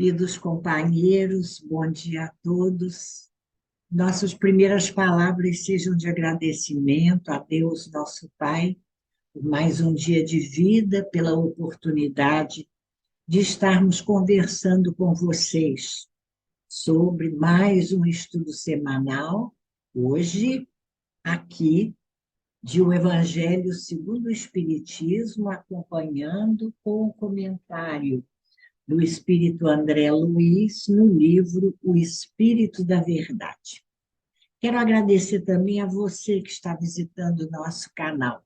Queridos companheiros, bom dia a todos. Nossas primeiras palavras sejam de agradecimento a Deus, nosso Pai, por mais um dia de vida, pela oportunidade de estarmos conversando com vocês sobre mais um estudo semanal, hoje, aqui, de o Evangelho segundo o Espiritismo, acompanhando com o comentário do Espírito André Luiz, no livro O Espírito da Verdade. Quero agradecer também a você que está visitando o nosso canal,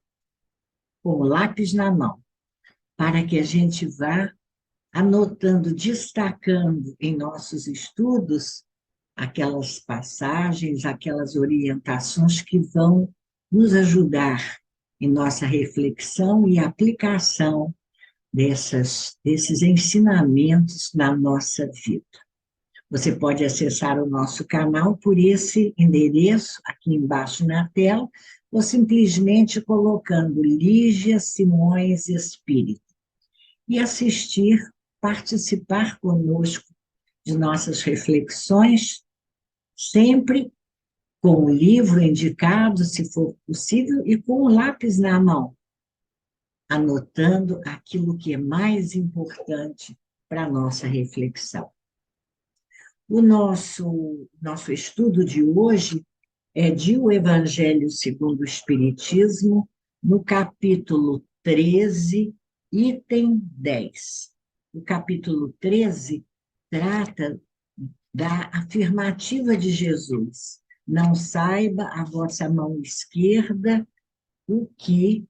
com o lápis na mão, para que a gente vá anotando, destacando em nossos estudos aquelas passagens, aquelas orientações que vão nos ajudar em nossa reflexão e aplicação desses ensinamentos na nossa vida. Você pode acessar o nosso canal por esse endereço aqui embaixo na tela, ou simplesmente colocando Lígia Simões Espírito e assistir, participar conosco de nossas reflexões, sempre com o livro indicado, se for possível, e com o lápis na mão, anotando aquilo que é mais importante para a nossa reflexão. O nosso estudo de hoje é de O Evangelho segundo o Espiritismo, no capítulo 13, item 10. O capítulo 13 trata da afirmativa de Jesus: não saiba a vossa mão esquerda o que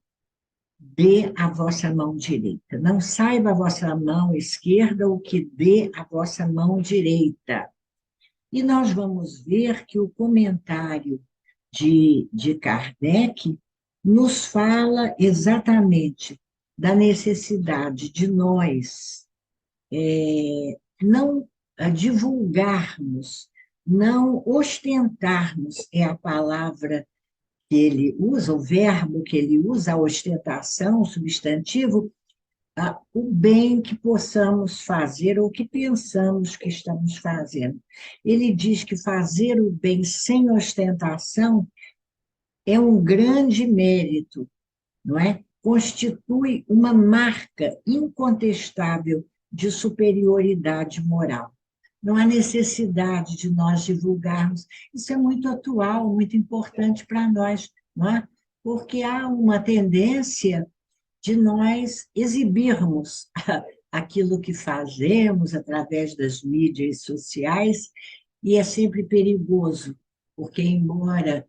dê a vossa mão direita. Não saiba a vossa mão esquerda o que dê a vossa mão direita. E nós vamos ver que o comentário de Kardec nos fala exatamente da necessidade de nós não divulgarmos, não ostentarmos, é a palavra que ele usa, o verbo que ele usa, a ostentação, o substantivo, o bem que possamos fazer ou que pensamos que estamos fazendo. Ele diz que fazer o bem sem ostentação é um grande mérito, não é? Constitui uma marca incontestável de superioridade moral. Não há necessidade de nós divulgarmos. Isso é muito atual, muito importante para nós, não é? Porque há uma tendência de nós exibirmos aquilo que fazemos através das mídias sociais, e é sempre perigoso, porque, embora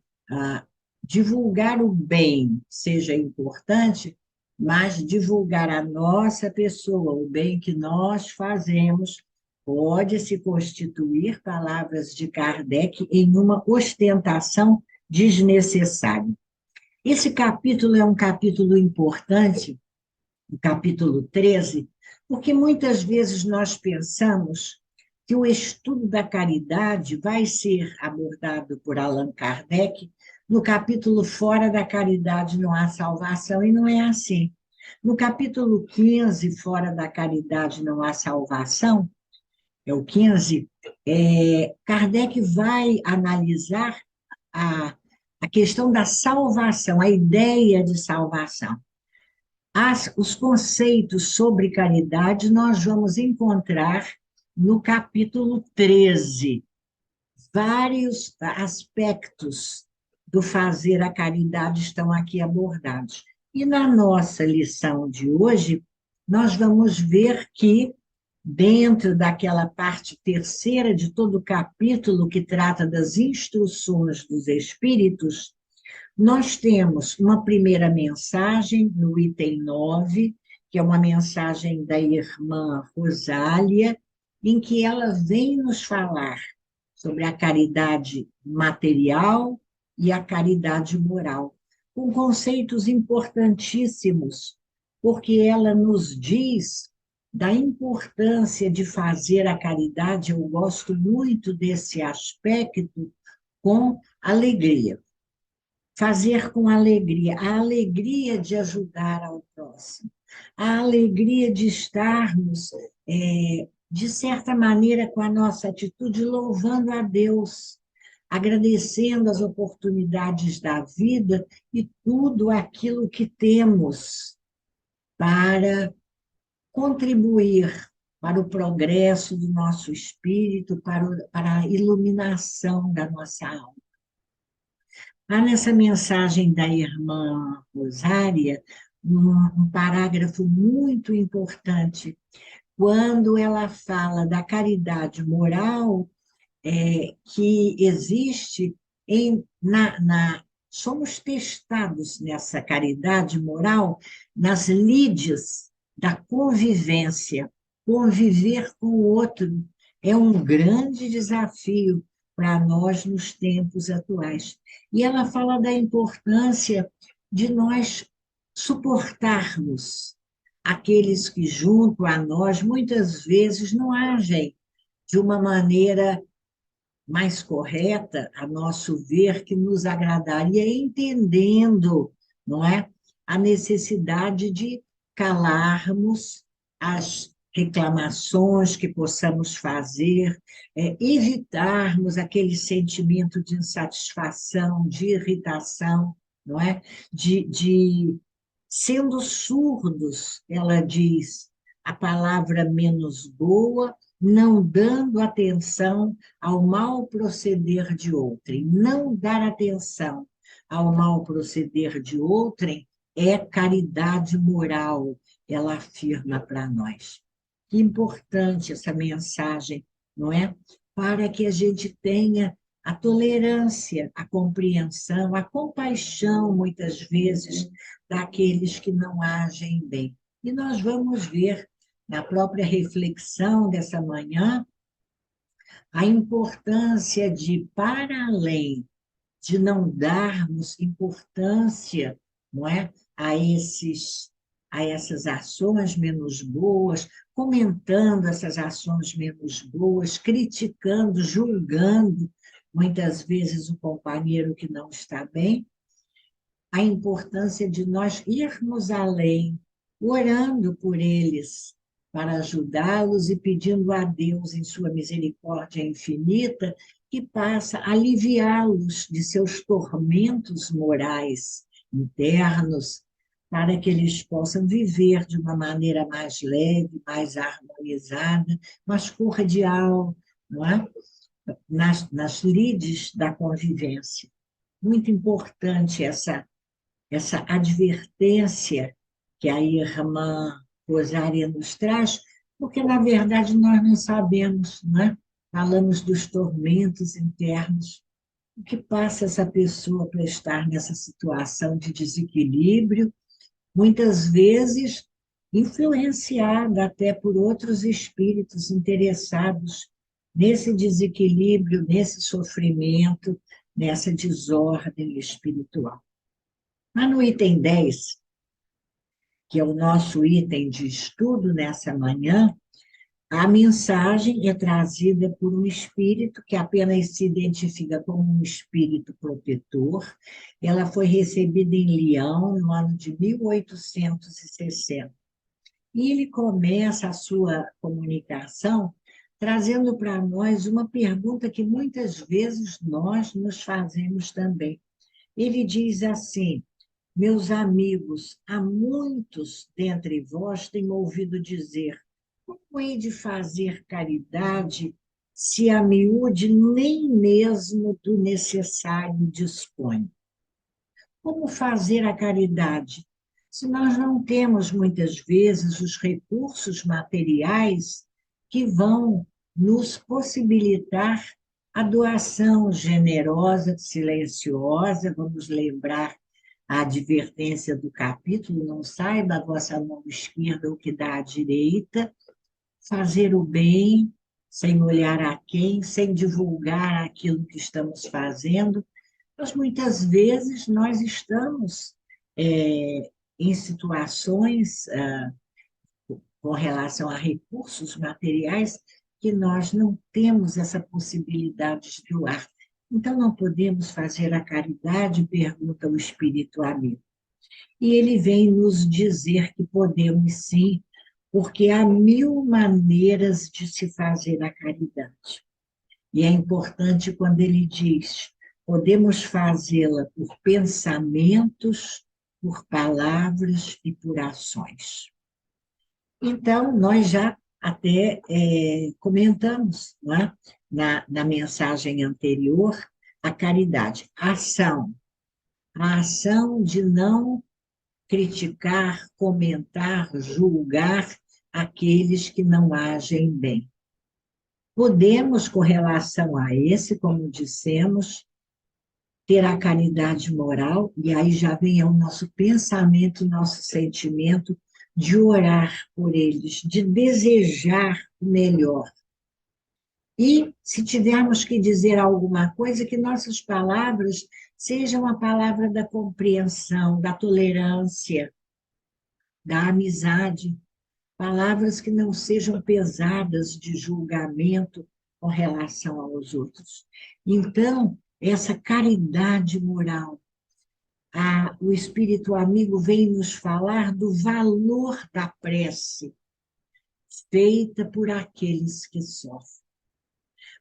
divulgar o bem seja importante, mas divulgar a nossa pessoa, o bem que nós fazemos, pode se constituir, palavras de Kardec, em uma ostentação desnecessária. Esse capítulo é um capítulo importante, o capítulo 13, porque muitas vezes nós pensamos que o estudo da caridade vai ser abordado por Allan Kardec no capítulo Fora da Caridade não há salvação, e não é assim. No capítulo 15, Fora da Caridade não há salvação, é o 15, Kardec vai analisar a questão da salvação, a ideia de salvação. Os conceitos sobre caridade nós vamos encontrar no capítulo 13. Vários aspectos do fazer a caridade estão aqui abordados. E na nossa lição de hoje, nós vamos ver que, dentro daquela parte terceira de todo o capítulo que trata das instruções dos espíritos, nós temos uma primeira mensagem no item 9, que é uma mensagem da irmã Rosália, em que ela vem nos falar sobre a caridade material e a caridade moral, com conceitos importantíssimos, porque ela nos diz da importância de fazer a caridade. Eu gosto muito desse aspecto, com alegria. Fazer com alegria, a alegria de ajudar ao próximo, a alegria de estarmos de certa maneira, com a nossa atitude, louvando a Deus, agradecendo as oportunidades da vida e tudo aquilo que temos para contribuir para o progresso do nosso espírito, para a iluminação da nossa alma. Há nessa mensagem da irmã Rosária um parágrafo muito importante, quando ela fala da caridade moral que existe somos testados nessa caridade moral nas lides da convivência. Conviver com o outro é um grande desafio para nós nos tempos atuais. E ela fala da importância de nós suportarmos aqueles que, junto a nós, muitas vezes não agem de uma maneira mais correta, a nosso ver, que nos agradaria, entendendo, não é, a necessidade de calarmos as reclamações que possamos fazer, evitarmos aquele sentimento de insatisfação, de irritação, não é? Sendo surdos, ela diz, a palavra menos boa, não dando atenção ao mau proceder de outrem. Não dar atenção ao mau proceder de outrem é caridade moral, ela afirma para nós. Que importante essa mensagem, não é? Para que a gente tenha a tolerância, a compreensão, a compaixão, muitas vezes, daqueles que não agem bem. E nós vamos ver, na própria reflexão dessa manhã, a importância de, para além de não darmos importância, não é, a essas ações menos boas, comentando essas ações menos boas, criticando, julgando, muitas vezes o companheiro que não está bem, a importância de nós irmos além, orando por eles, para ajudá-los e pedindo a Deus, em sua misericórdia infinita, que passa a aliviá-los de seus tormentos morais internos, para que eles possam viver de uma maneira mais leve, mais harmonizada, mais cordial, não é? Nas lides da convivência. Muito importante essa advertência que a irmã Rosária nos traz, porque, na verdade, nós não sabemos, né? Falamos dos tormentos internos, o que passa essa pessoa para estar nessa situação de desequilíbrio, muitas vezes influenciada até por outros espíritos interessados nesse desequilíbrio, nesse sofrimento, nessa desordem espiritual. Mas no item 10, que é o nosso item de estudo nessa manhã, a mensagem é trazida por um espírito que apenas se identifica como um espírito protetor. Ela foi recebida em Leão no ano de 1860. E ele começa a sua comunicação trazendo para nós uma pergunta que muitas vezes nós nos fazemos também. Ele diz assim: meus amigos, há muitos dentre vós têm ouvido dizer: como hei de fazer caridade se a miúde nem mesmo do necessário dispõe? Como fazer a caridade se nós não temos, muitas vezes, os recursos materiais que vão nos possibilitar a doação generosa, silenciosa? Vamos lembrar a advertência do capítulo: não saiba a vossa mão esquerda o que dá à direita, fazer o bem, sem olhar a quem, sem divulgar aquilo que estamos fazendo. Mas muitas vezes nós estamos em situações com relação a recursos materiais que nós não temos essa possibilidade de doar. Então, não podemos fazer a caridade, pergunta o espírito amigo. E ele vem nos dizer que podemos sim, porque há mil maneiras de se fazer a caridade. E é importante quando ele diz, podemos fazê-la por pensamentos, por palavras e por ações. Então, nós já até comentamos, não é? Na mensagem anterior, a caridade, a ação de não criticar, comentar, julgar aqueles que não agem bem. Podemos, com relação a esse, como dissemos, ter a caridade moral, e aí já vem o nosso pensamento, o nosso sentimento de orar por eles, de desejar o melhor. E, se tivermos que dizer alguma coisa, que nossas palavras sejam a palavra da compreensão, da tolerância, da amizade, palavras que não sejam pesadas de julgamento com relação aos outros. Então, essa caridade moral, o Espírito Amigo vem nos falar do valor da prece feita por aqueles que sofrem.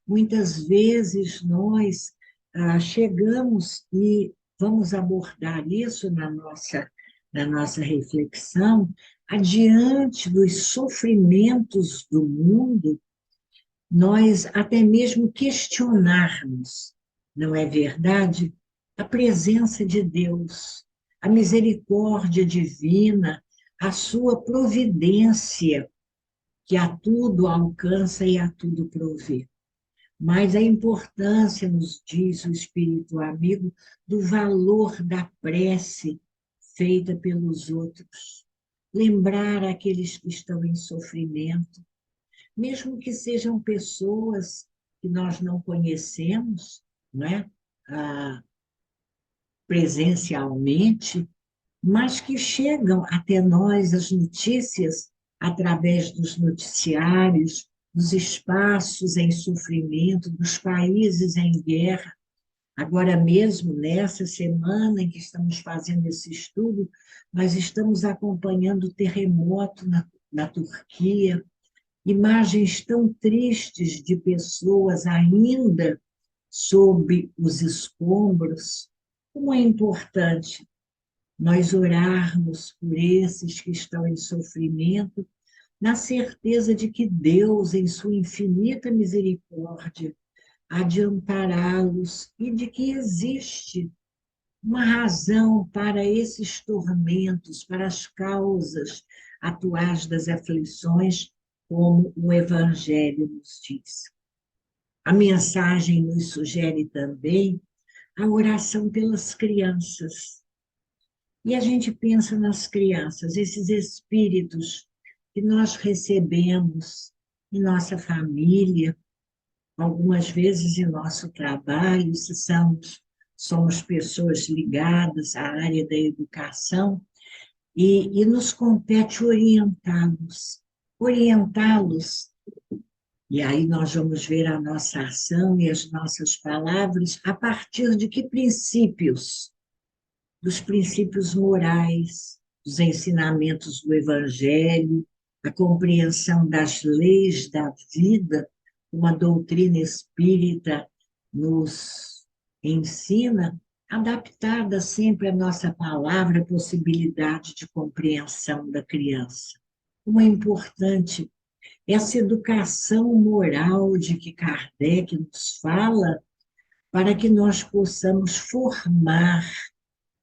Muitas vezes nós chegamos e vamos abordar isso na nossa reflexão, adiante dos sofrimentos do mundo, nós até mesmo questionarmos, não é verdade? A presença de Deus, a misericórdia divina, a sua providência, que a tudo alcança e a tudo provê. Mas a importância, nos diz o Espírito Amigo, do valor da prece feita pelos outros. Lembrar aqueles que estão em sofrimento, mesmo que sejam pessoas que nós não conhecemos, né? Presencialmente, mas que chegam até nós as notícias através dos noticiários, dos espaços em sofrimento, dos países em guerra. Agora mesmo, nessa semana em que estamos fazendo esse estudo, nós estamos acompanhando o terremoto na Turquia, imagens tão tristes de pessoas ainda sob os escombros. Como é importante nós orarmos por esses que estão em sofrimento, na certeza de que Deus, em sua infinita misericórdia, há de ampará-los e de que existe uma razão para esses tormentos, para as causas atuais das aflições, como o Evangelho nos diz. A mensagem nos sugere também a oração pelas crianças. E a gente pensa nas crianças, esses espíritos que nós recebemos em nossa família, algumas vezes em nosso trabalho, se somos pessoas ligadas à área da educação, e nos compete orientá-los. E aí nós vamos ver a nossa ação e as nossas palavras a partir de que princípios? Dos princípios morais, dos ensinamentos do Evangelho, a compreensão das leis da vida, uma doutrina espírita nos ensina, adaptada sempre à nossa palavra, a possibilidade de compreensão da criança. Como é importante essa educação moral de que Kardec nos fala, para que nós possamos formar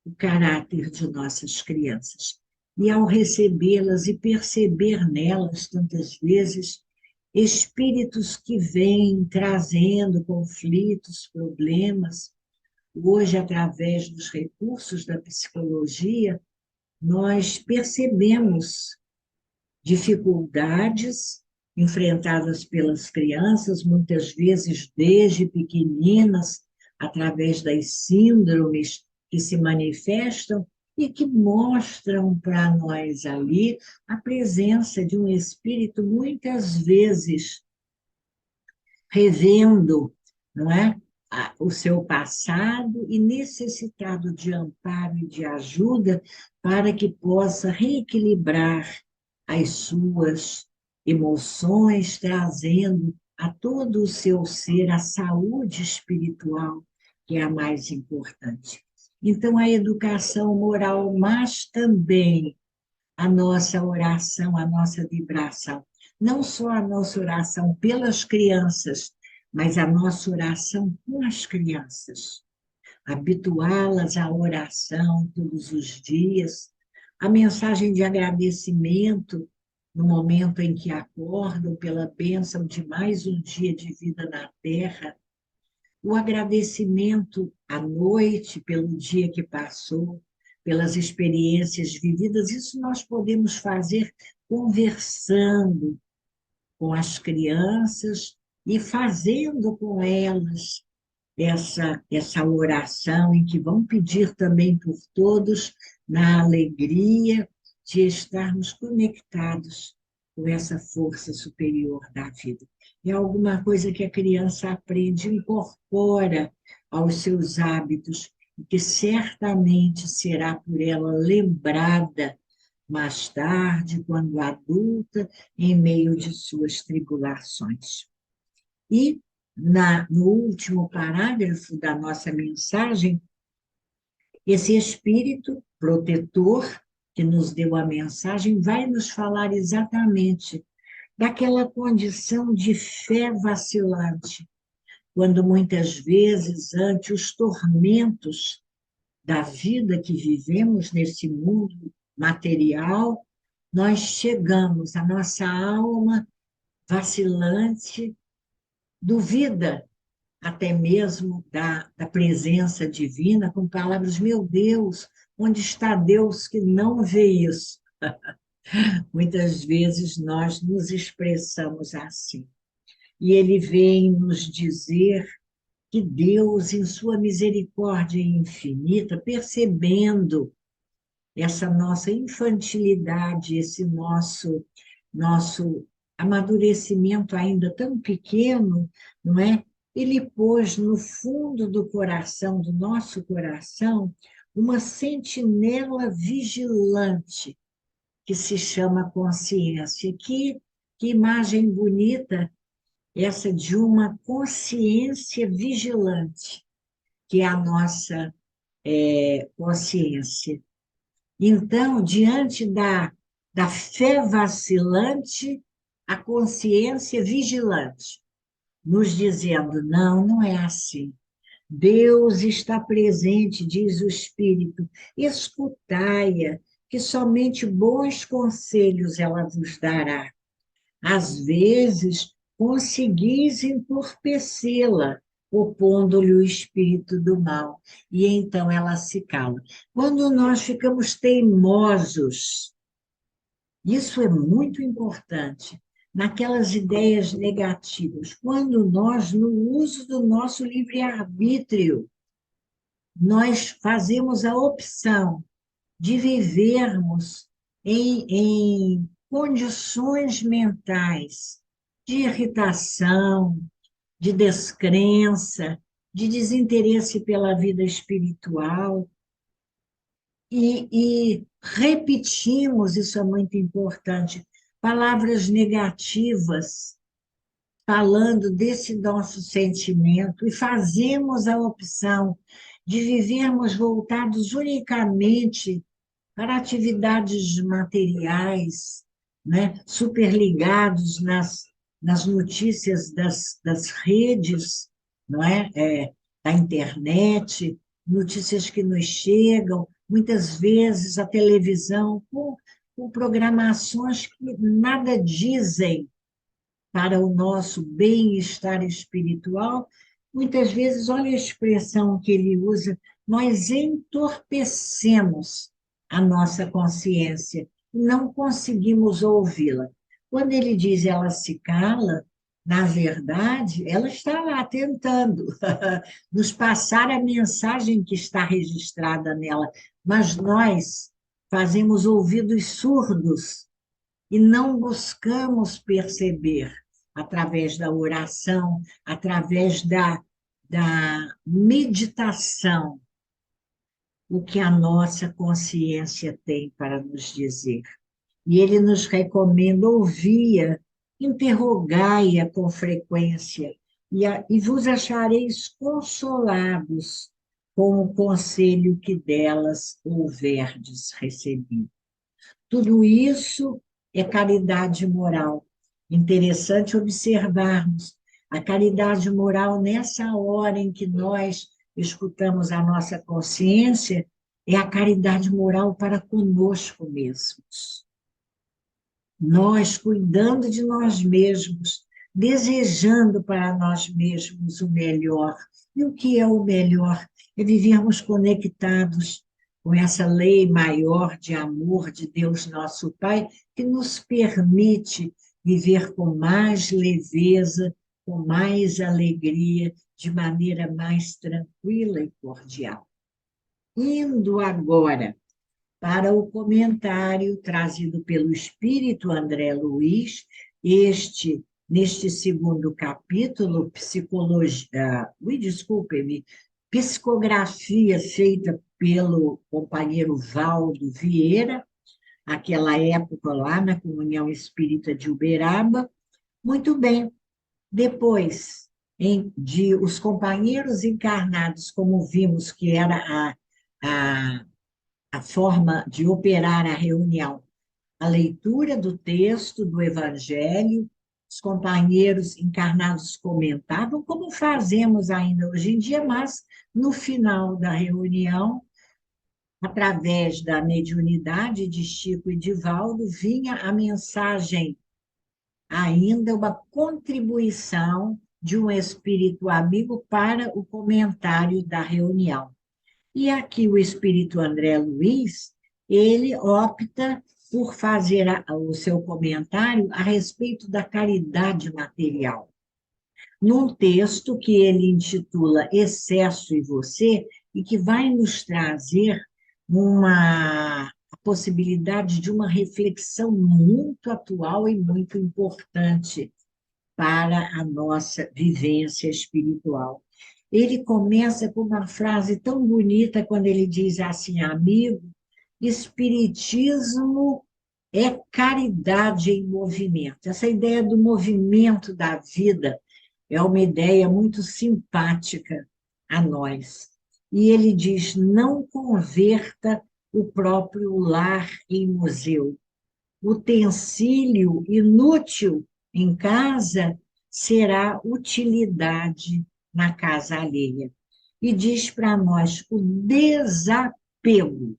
o caráter de nossas crianças. E ao recebê-las e perceber nelas, tantas vezes, espíritos que vêm trazendo conflitos, problemas, hoje, através dos recursos da psicologia, nós percebemos dificuldades enfrentadas pelas crianças, muitas vezes desde pequeninas, através das síndromes que se manifestam e que mostram para nós ali a presença de um espírito, muitas vezes revendo, não é? O seu passado e necessitado de amparo e de ajuda para que possa reequilibrar as suas emoções, trazendo a todo o seu ser a saúde espiritual, que é a mais importante. Então, a educação moral, mas também a nossa oração, a nossa vibração. Não só a nossa oração pelas crianças, mas a nossa oração com as crianças. Habituá-las à oração todos os dias, a mensagem de agradecimento no momento em que acordam pela bênção de mais um dia de vida na Terra, o agradecimento à noite pelo dia que passou, pelas experiências vividas, isso nós podemos fazer conversando com as crianças e fazendo com elas essa oração em que vão pedir também por todos, na alegria de estarmos conectados com essa força superior da vida. É alguma coisa que a criança aprende, incorpora aos seus hábitos, e que certamente será por ela lembrada mais tarde, quando adulta, em meio de suas tribulações. E, no último parágrafo da nossa mensagem, esse espírito protetor que nos deu a mensagem vai nos falar exatamente daquela condição de fé vacilante, quando muitas vezes, ante os tormentos da vida que vivemos nesse mundo material, nós chegamos, a nossa alma vacilante duvida até mesmo da presença divina, com palavras, meu Deus, onde está Deus que não vê isso? Muitas vezes nós nos expressamos assim. E ele vem nos dizer que Deus, em sua misericórdia infinita, percebendo essa nossa infantilidade, esse nosso amadurecimento ainda tão pequeno, não é? Ele pôs no fundo do coração, do nosso coração, uma sentinela vigilante, que se chama consciência. Que imagem bonita essa de uma consciência vigilante, que é a nossa consciência. Então, diante da fé vacilante, a consciência vigilante, nos dizendo, não, não é assim. Deus está presente, diz o Espírito, escutai-a, que somente bons conselhos ela vos dará. Às vezes, conseguis entorpecê-la, opondo-lhe o espírito do mal, e então ela se cala. Quando nós ficamos teimosos, isso é muito importante, naquelas ideias negativas, quando nós, no uso do nosso livre-arbítrio, nós fazemos a opção de vivermos em condições mentais de irritação, de descrença, de desinteresse pela vida espiritual, e repetimos, isso é muito importante, palavras negativas, falando desse nosso sentimento, e fazemos a opção de vivermos voltados unicamente para atividades materiais, né, superligados nas notícias das redes, não é? Da internet, notícias que nos chegam, muitas vezes a televisão, com programações que nada dizem para o nosso bem-estar espiritual. Muitas vezes, olha a expressão que ele usa, nós entorpecemos a nossa consciência, não conseguimos ouvi-la. Quando ele diz ela se cala, na verdade, ela está lá tentando nos passar a mensagem que está registrada nela, mas nós fazemos ouvidos surdos e não buscamos perceber através da oração, através da meditação, o que a nossa consciência tem para nos dizer. E ele nos recomenda, ouvia, interrogai-a com frequência, e vos achareis consolados com o conselho que delas houverdes recebido. Tudo isso é caridade moral. Interessante observarmos a caridade moral nessa hora em que nós escutamos a nossa consciência, é a caridade moral para conosco mesmos. Nós cuidando de nós mesmos, desejando para nós mesmos o melhor. E o que é o melhor? É vivermos conectados com essa lei maior de amor de Deus nosso Pai, que nos permite viver com mais leveza, com mais alegria, de maneira mais tranquila e cordial. Indo agora para o comentário trazido pelo Espírito André Luiz, neste segundo capítulo, desculpe-me, psicografia feita pelo companheiro Valdo Vieira, aquela época lá na Comunhão Espírita de Uberaba. Muito bem, depois de os companheiros encarnados, como vimos que era a forma de operar a reunião, a leitura do texto do Evangelho, os companheiros encarnados comentavam, como fazemos ainda hoje em dia, mas no final da reunião, através da mediunidade de Chico e de Valdo, vinha a mensagem, ainda uma contribuição de um espírito amigo para o comentário da reunião. E aqui o espírito André Luiz, ele opta por fazer o seu comentário a respeito da caridade material. Num texto que ele intitula Excesso e Você, e que vai nos trazer a possibilidade de uma reflexão muito atual e muito importante para a nossa vivência espiritual. Ele começa com uma frase tão bonita quando ele diz assim: amigo, espiritismo é caridade em movimento. Essa ideia do movimento da vida é uma ideia muito simpática a nós. E ele diz: não converta o próprio lar em museu. Utensílio inútil em casa será utilidade na casa alheia. E diz para nós: o desapego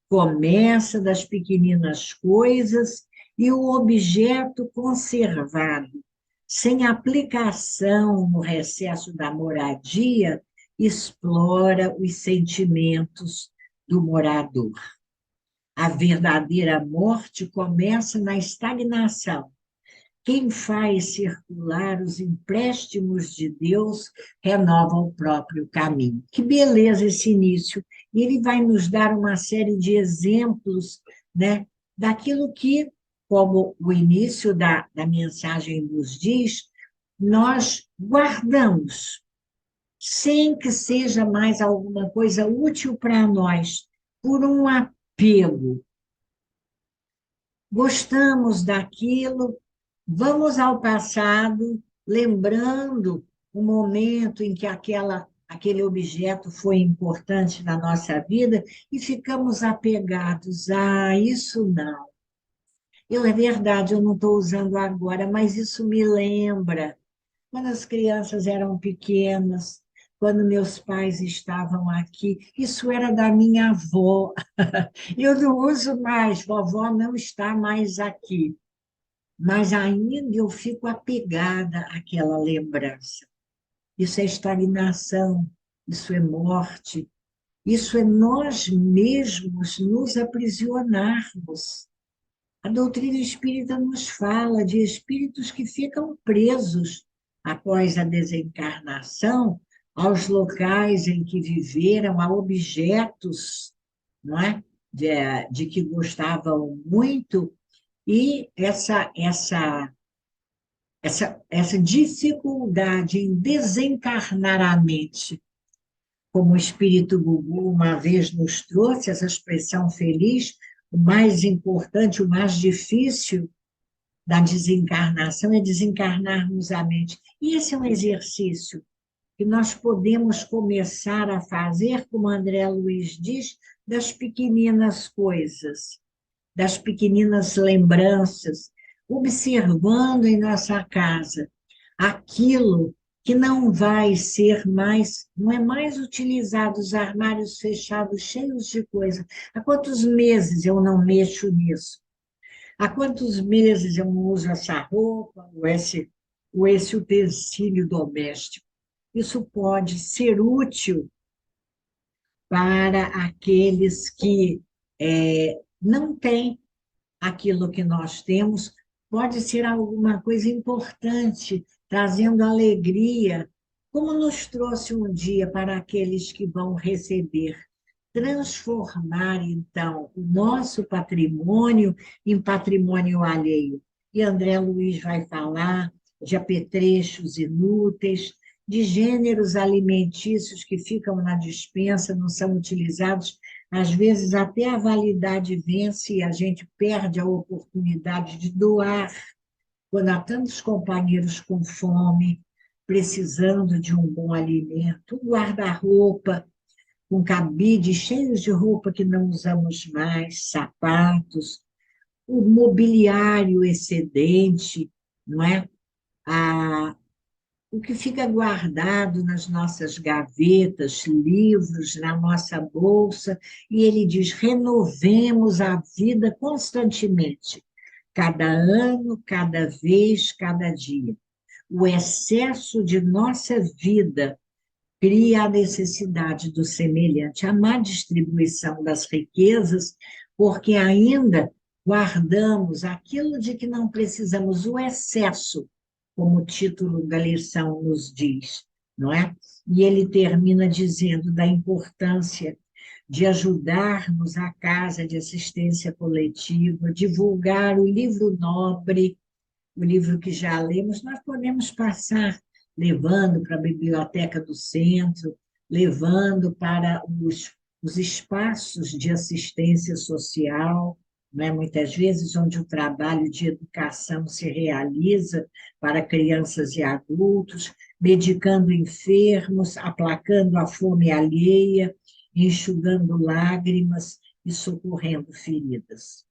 começa das pequeninas coisas e o objeto conservado, sem aplicação no recesso da moradia, explora os sentimentos do morador. A verdadeira morte começa na estagnação. Quem faz circular os empréstimos de Deus renova o próprio caminho. Que beleza esse início! E ele vai nos dar uma série de exemplos, né, daquilo que, como o início da mensagem nos diz, nós guardamos, sem que seja mais alguma coisa útil para nós, por um apego. Gostamos daquilo, vamos ao passado, lembrando o momento em que aquele objeto foi importante na nossa vida e ficamos apegados. Ah, isso não. É verdade, eu não estou usando agora, mas isso me lembra quando as crianças eram pequenas, quando meus pais estavam aqui. Isso era da minha avó. Eu não uso mais, vovó não está mais aqui, mas ainda eu fico apegada àquela lembrança. Isso é estagnação, isso é morte, isso é nós mesmos nos aprisionarmos. A doutrina espírita nos fala de espíritos que ficam presos após a desencarnação aos locais em que viveram, a objetos, não é? de que gostavam muito, e essa dificuldade em desencarnar a mente, como o espírito Gugu uma vez nos trouxe, essa expressão feliz, o mais importante, o mais difícil da desencarnação é desencarnarmos a mente. E esse é um exercício que nós podemos começar a fazer, como André Luiz diz, das pequeninas coisas, das pequeninas lembranças, observando em nossa casa aquilo que não vai ser mais, não é mais utilizado, os armários fechados, cheios de coisa. Há quantos meses eu não mexo nisso? Há quantos meses eu não uso essa roupa, ou esse utensílio doméstico? Isso pode ser útil para aqueles que não têm aquilo que nós temos, pode ser alguma coisa importante, trazendo alegria, como nos trouxe um dia para aqueles que vão receber. Transformar, então, o nosso patrimônio em patrimônio alheio. E André Luiz vai falar de apetrechos inúteis, de gêneros alimentícios que ficam na despensa, não são utilizados, às vezes até a validade vence e a gente perde a oportunidade de doar, quando há tantos companheiros com fome, precisando de um bom alimento, o guarda-roupa, com cabides cheios de roupa que não usamos mais, sapatos, o mobiliário excedente, não é? A, o que fica guardado nas nossas gavetas, livros, na nossa bolsa, e ele diz: renovemos a vida constantemente, cada ano, cada vez, cada dia. O excesso de nossa vida cria a necessidade do semelhante, a má distribuição das riquezas, porque ainda guardamos aquilo de que não precisamos, o excesso, como o título da lição nos diz, não é? E ele termina dizendo da importância de ajudarmos a Casa de Assistência Coletiva, divulgar o livro nobre, o livro que já lemos, nós podemos passar levando para a biblioteca do centro, levando para os espaços de assistência social, né? Muitas vezes onde o trabalho de educação se realiza para crianças e adultos, medicando enfermos, aplacando a fome alheia, enxugando lágrimas e socorrendo feridas.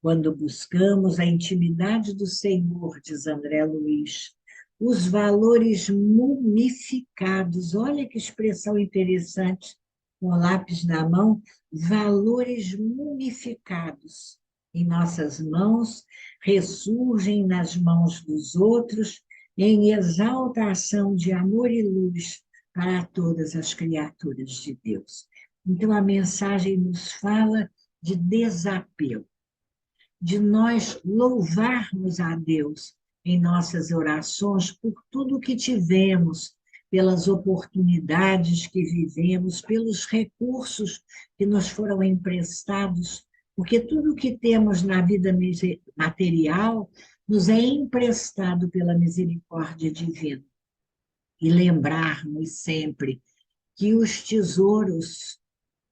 Quando buscamos a intimidade do Senhor, diz André Luiz, os valores mumificados, olha que expressão interessante, com o lápis na mão, valores mumificados em nossas mãos, ressurgem nas mãos dos outros, em exaltação de amor e luz para todas as criaturas de Deus. Então, a mensagem nos fala de desapego, de nós louvarmos a Deus em nossas orações por tudo que tivemos, pelas oportunidades que vivemos, pelos recursos que nos foram emprestados, porque tudo que temos na vida material nos é emprestado pela misericórdia divina. E lembrarmos sempre que os tesouros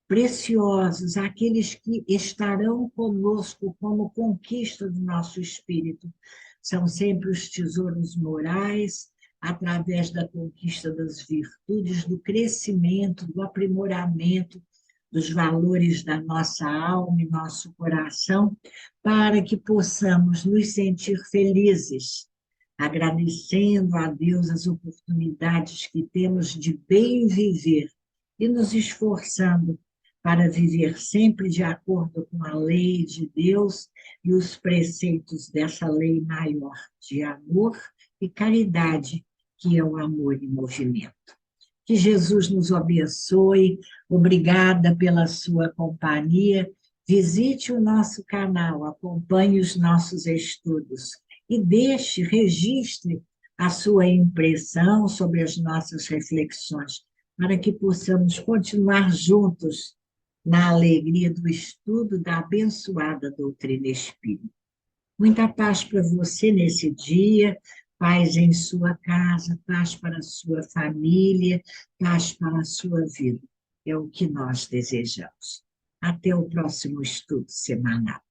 preciosos, aqueles que estarão conosco como conquista do nosso espírito. São sempre os tesouros morais, através da conquista das virtudes, do crescimento, do aprimoramento dos valores da nossa alma e nosso coração, para que possamos nos sentir felizes, agradecendo a Deus as oportunidades que temos de bem viver e nos esforçando para viver sempre de acordo com a lei de Deus e os preceitos dessa lei maior de amor e caridade, que é o amor em movimento. Que Jesus nos abençoe, obrigada pela sua companhia, visite o nosso canal, acompanhe os nossos estudos e deixe, registre a sua impressão sobre as nossas reflexões, para que possamos continuar juntos na alegria do estudo da abençoada doutrina espírita. Muita paz para você nesse dia, paz em sua casa, paz para a sua família, paz para a sua vida. É o que nós desejamos. Até o próximo estudo semanal.